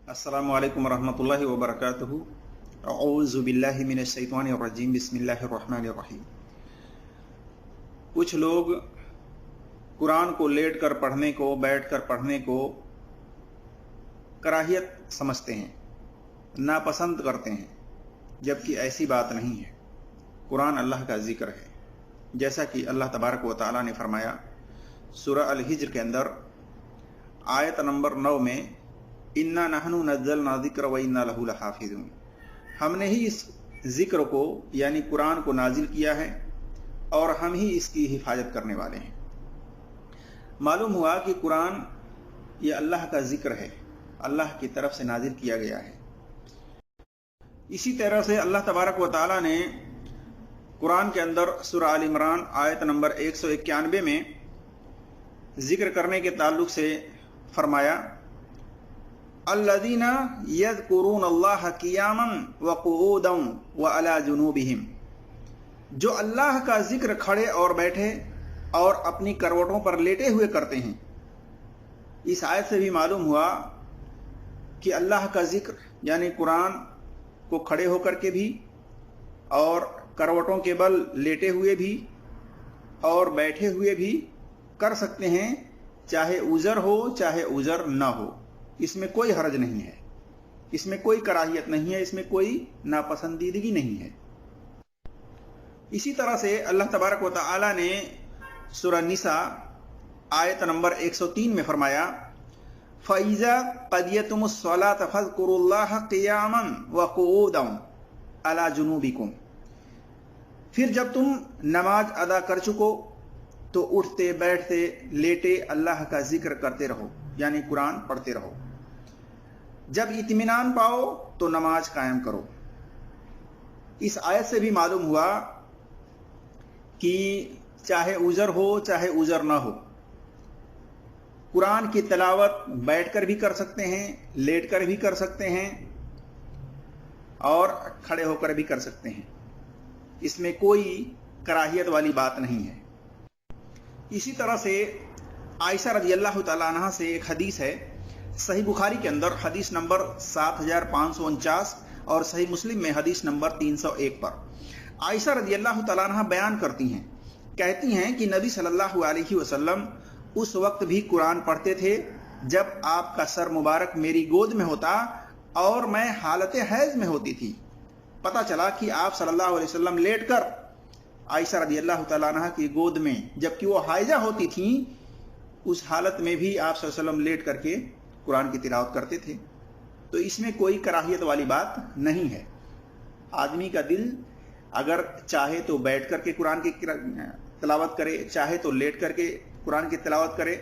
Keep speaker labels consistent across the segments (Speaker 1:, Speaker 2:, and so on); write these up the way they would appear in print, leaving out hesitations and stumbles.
Speaker 1: अस्सलामु अलैकुम रहमतुल्लाहि व बरकातुहू। औज़ु बिल्लाहि मिनश शैतानिर रजीम। बिस्मिल्लाहिर रहमानिर रहीम। कुछ लोग कुरान को लेट कर पढ़ने को, बैठ कर पढ़ने को कराहियत समझते हैं, नापसंद करते हैं, जबकि ऐसी बात नहीं है। कुरान अल्लाह का जिक्र है, जैसा कि अल्लाह तबारक व तआला ने फरमाया सूरह अल हिज्र के अंदर आयत नंबर 9 में, इन्ना नहनु नज़्ज़लना ज़िक्र व इन्ना लहू लहाफ़िज़ून। हमने ही इस जिक्र को यानी कुरान को नाजिल किया है और हम ही इसकी हिफाजत करने वाले हैं। मालूम हुआ कि कुरान ये अल्लाह का जिक्र है, अल्लाह की तरफ से नाजिल किया गया है। इसी तरह से अल्लाह तबारक व तआला ने कुरान के अंदर सूरह आल इमरान आयत नंबर 191 में जिक्र करने के ताल्लुक से फरमाया, अल्लज़ीना यज़्कुरूनल्लाह क़ियामन व क़ुऊदन व अला जुनूबिहिम। जो अल्लाह का जिक्र खड़े और बैठे और अपनी करवटों पर लेटे हुए करते हैं। इस आयत से भी मालूम हुआ कि अल्लाह का जिक्र यानी कुरान को खड़े होकर के भी और करवटों के बल लेटे हुए भी और बैठे हुए भी कर सकते हैं, चाहे उज़र हो चाहे उज़र न हो। इसमें कोई हरज नहीं है, इसमें कोई कराहियत नहीं है, इसमें कोई नापसंदीदगी नहीं है। इसी तरह से अल्लाह तबारक व तआला ने सूरह निसा आयत नंबर 103 में फरमाया, फ़इज़ा क़दियतुमुस्सलात फ़ज़्कुरुल्लाह क़ियामन व क़ुऊदन अला जुनूबिकुम। फिर जब तुम नमाज अदा कर चुको तो उठते बैठते लेटे अल्लाह का जिक्र करते रहो, यानी कुरान पढ़ते रहो। जब इत्मीनान पाओ तो नमाज कायम करो। इस आयत से भी मालूम हुआ कि चाहे उज़र हो चाहे उज़र ना हो, कुरान की तिलावत बैठकर भी कर सकते हैं, लेटकर भी कर सकते हैं और खड़े होकर भी कर सकते हैं। इसमें कोई कराहियत वाली बात नहीं है। इसी तरह से आयशा रज़ियल्लाहु तआला अन्हा से एक हदीस है, सही बुखारी के अंदर हदीस नंबर 7549 और सही मुस्लिम में हदीस नंबर 301 पर आयशा रज़ियल्लाहु तआला अन्हा बयान करती हैं, कहती हैं कि नबी सल्लल्लाहु अलैहि वसल्लम उस वक्त भी कुरान पढ़ते थे जब आपका सर मुबारक मेरी गोद में होता और मैं हालत हैज में होती थी। पता चला कि आप सल्लल्लाहु अलैहि वसल्लम लेटकर आयशा रज़ियल्लाहु तआला अन्हा की गोद में, जबकि वो हाइजा होती थी, उस हालत में भी आप सल्लल्लाहु अलैहि वसल्लम लेट करके कुरान की तिलावत करते थे। तो इसमें कोई कराहियत वाली बात नहीं है। आदमी का दिल अगर चाहे तो बैठ करके कुरान की तिलावत करे, चाहे तो लेट करके कुरान की तिलावत करे,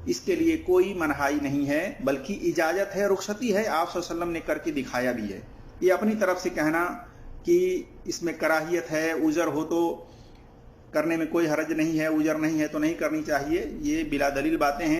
Speaker 1: इसके लिए कोई मनाही नहीं है, बल्कि इजाज़त है, रुखसती है। आप सल्लल्लाहु अलैहि वसल्लम ने करके दिखाया भी है। ये अपनी तरफ से कहना कि इसमें कराहियत है, उज़र हो तो करने में कोई हरज नहीं है, उज़र नहीं है तो नहीं करनी चाहिए, ये बिला दलील बातें हैं।